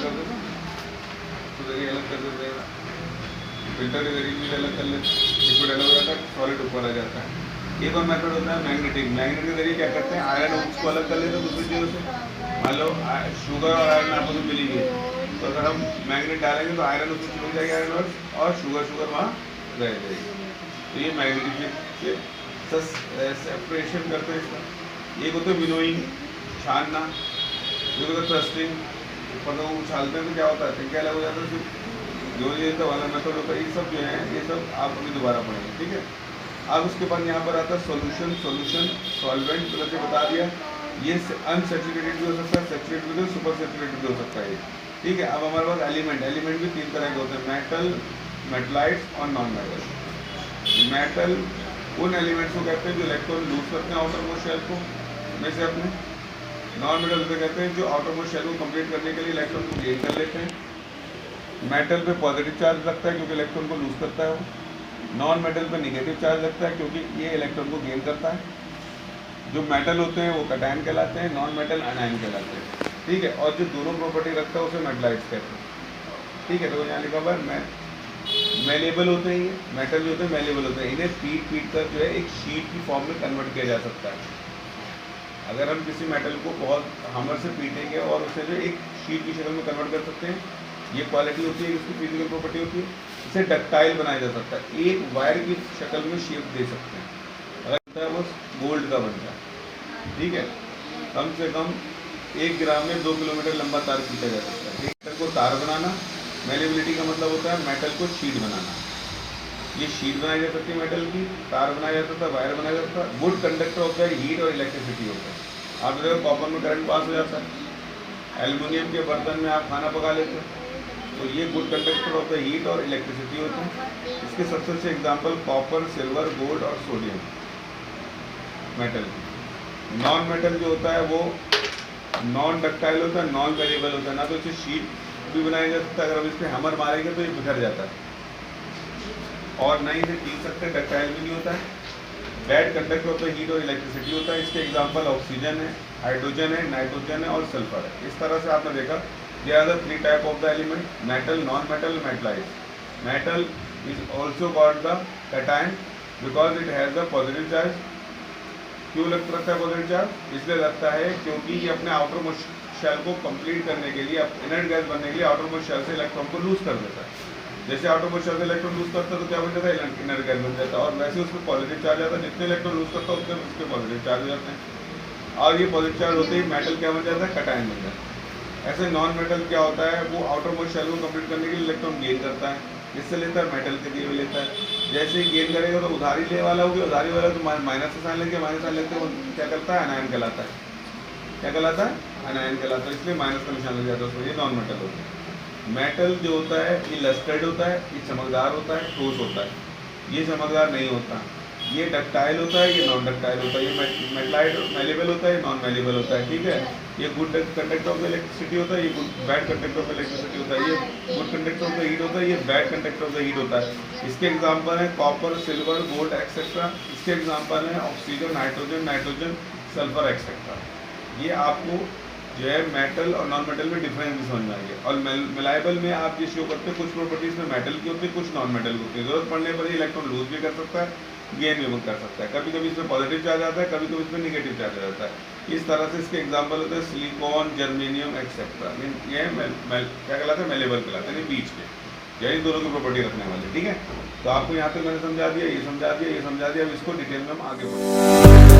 कर देते तो जरिए अलग कर देते हैं, फिल्टर के जरिए भी अलग कर लेते, लिक्विड अलग हो जाता है, सॉलिड ऊपर आ जाता है। एक और मेथड होता है मैग्नेटिक। मैग्नेट के जरिए क्या करते हैं, आयरन उसको अलग कर लेते हैं दूसरी चीज़ों से। मान लो शुगर और आयरन आपस में मिली हुई है, तो अगर हम मैग्नेट डालेंगे तो आयरन उसमें चिपक जाएगी, आयरन और शुगर वहाँ रह जाएगी। तो ये मैग्नेटिक सेपरेशन करते हैं इसका। एक होता है विनोइंग, छानना, एक होता है थ्रस्टिंग, ऊपर को उछालते हैं तो क्या होता है, फिर क्या अलग हो जाता है, फिर जो ये तो वाला मेथड होता है। ये सब जो है ये सब आप अभी दोबारा पढ़ेंगे, ठीक है। अब उसके बाद यहाँ पर आता है सॉल्यूशन। सॉल्वेंट मतलब से बता दिया, ये अनसैचुरेटेड भी हो सकता है, सैचुरेटेड भी, सुपर सैचुरेटेड भी हो सकता है, ठीक है। अब हमारे पास एलिमेंट भी तीन तरह के होते हैं, मेटल, मेटलाइट्स और नॉन मेटल। मेटल उन एलिमेंट्स को कहते हैं जो इलेक्ट्रॉन लूज करते हैं आउटर मोस्ट शेल को में से अपने। नॉन मेटल से कहते हैं जो आउटर मोस्ट शेल को कंप्लीट करने के लिए इलेक्ट्रॉन को गेन कर लेते हैं। मेटल पे पॉजिटिव चार्ज लगता है क्योंकि इलेक्ट्रॉन को लूज करता है वो। नॉन मेटल पे निगेटिव चार्ज लगता है क्योंकि ये इलेक्ट्रॉन को गेन करता है। जो मेटल होते हैं वो कैटायन कहलाते हैं, नॉन मेटल एनायन कहलाते हैं, ठीक है। और जो दोनों प्रॉपर्टी रखता है उसे मेटलाइट्स कहते हैं, ठीक है। तो यहाँ लिखा हुआ है मेलेबल होते हैं, ये मेटल जो होते हैं मेलेबल होते हैं। इन्हें पीट कर जो है एक शीट की फॉर्म में कन्वर्ट किया जा सकता है। अगर हम किसी मेटल को बहुत हमर से पीटेंगे और उसे जो एक शीट की शक्ल में कन्वर्ट कर सकते हैं, ये क्वालिटी होती है, इसकी फिजिकल प्रॉपर्टी होती है। इसे डक्टाइल बनाया जा सकता है, एक वायर की शक्ल में शेप दे सकते हैं। अगर वो गोल्ड का बनता है, ठीक है। कम से कम 1 ग्राम में 2 किलोमीटर लंबा तार खींचा जा सकता है। मेटल को तार बनाना, मेलेबिलिटी का मतलब होता है मेटल को शीट बनाना। ये शीट बनाई जा सकती है मेटल की, तार बनाया जा सकता है, वायर बनाया जा सकता है। गुड कंडक्टर होता है, हीट और इलेक्ट्रिसिटी होता है। आप देखो कॉपर में करंट पास हो जाता है, एल्युमिनियम के बर्तन में आप खाना पका लेते हैं, तो ये गुड कंडक्टर होता है, हीट और इलेक्ट्रिसिटी होता है। इसके सबसे अच्छे एग्जाम्पल कॉपर, सिल्वर, गोल्ड और सोडियम मेटल। नॉन मेटल जो होता है वो नॉन डक्टाइल होता है, नॉन वेरिएबल होता है। ना तो इसे शीट भी बनाया जा सकता है, अगर हम इस पर हैमर मारेंगे तो ये बिखर जाता है, और ना ही इसे टीक सकते, डक्टाइल भी नहीं होता है। बैड कंडक्टर होता है, हीट और इलेक्ट्रिसिटी होता है। इसके एग्जाम्पल ऑक्सीजन है, हाइड्रोजन है, नाइट्रोजन है और सल्फर है। इस तरह से आपने देखा ये are the 3 type of the element, metal, non metal, metalloid. Metal is also called the cation because it has the positive charge. क्यों लगता है पॉजिटिव चार्ज? इसलिए लगता है क्योंकि ये अपने आउटर मोस्ट शेल को कंप्लीट करने के लिए, इनर्ट गैस बनने के लिए आउटर मोस्ट शेल से इलेक्ट्रॉन को लूज कर देता है। जैसे आउटर मोस्ट शेल से इलेक्ट्रॉन लूज करता है तो क्या बन जाता है, इनर्ट गैस बन जाता है, और वैसे उसमें पॉजिटिव चार्ज आता है। जितने इलेक्ट्रॉन लूज करता है उतने उसके पॉजिटिव चार्ज हो जाते हैं, और ये पॉजिटिव चार्ज होते ही मेटल क्या बन जाता है, कैटायन बन जाता है। ऐसे नॉन मेटल क्या होता है, वो आउटर मोस्ट शेल को कंप्लीट करने के लिए इलेक्ट्रॉन गेन करता है, इससे लेता है, मेटल के दिए हुए लेता है। जैसे ही गेन करेगा तो उधारी ले वाला होगी, उधारी वाला तो माइनस से साइन लेके, माइनस साइन लेते वो क्या करता है, एनायन कहलाता है। क्या कहलाता है, एनायन कहलाता है, इसलिए माइनस का निशान लग जाता है उसको। ये नॉन मेटल होता है। मेटल जो होता है ये लस्टर्ड होता है, ये चमकदार होता है, ठोस होता है। ये चमकदार नहीं होता, ये डक्टाइल होता है, ये नॉन डक्टाइल होता है। ये मेटलाइट मेलेबल होता है, ये नॉन मेलेबल होता है, ठीक है। ये good conductor of the electricity होता है, ये बैड कंडक्टर ऑफ इलेक्ट्रिसिटी होता है। ये good conductor of the heat होता है, ये bad conductor of the heat होता है। इसके एग्जाम्पल हैं कॉपर, सिल्वर, गोल्ड एक्सेट्रा। इसके एग्जाम्पल हैं ऑक्सीजन, नाइट्रोजन, सल्फर एक्सेट्रा। ये आपको जो है मेटल और नॉन मेटल में डिफरेंस भी समझ में आएंगे। और मिलायबल में आप ये शो करते हैं कुछ प्रॉपर्टीज में मेटल की होती है, कुछ नॉन मेटल की होती है। जरूरत पड़ने पर ही इलेक्ट्रॉन लूज भी कर सकता है, गेन भी कर सकता है। कभी कभी इसमें पॉजिटिव चार्ज आता है, कभी कभी इसमें निगेटिव चार्ज आ जाता है। इस तरह से इसके एग्जाम्पल होते हैं सिलिकॉन, जर्मेनियम एक्सेट्रा। ये क्या कहलाते हैं, मेलेबल कहलाते हैं, बीच के, यही दोनों की प्रॉपर्टी रखने वाले, ठीक है। तो आपको यहाँ पे मैंने समझा दिया, ये समझा दिया, ये समझा दिया। अब इसको डिटेल में हम आगे बढ़ेंगे।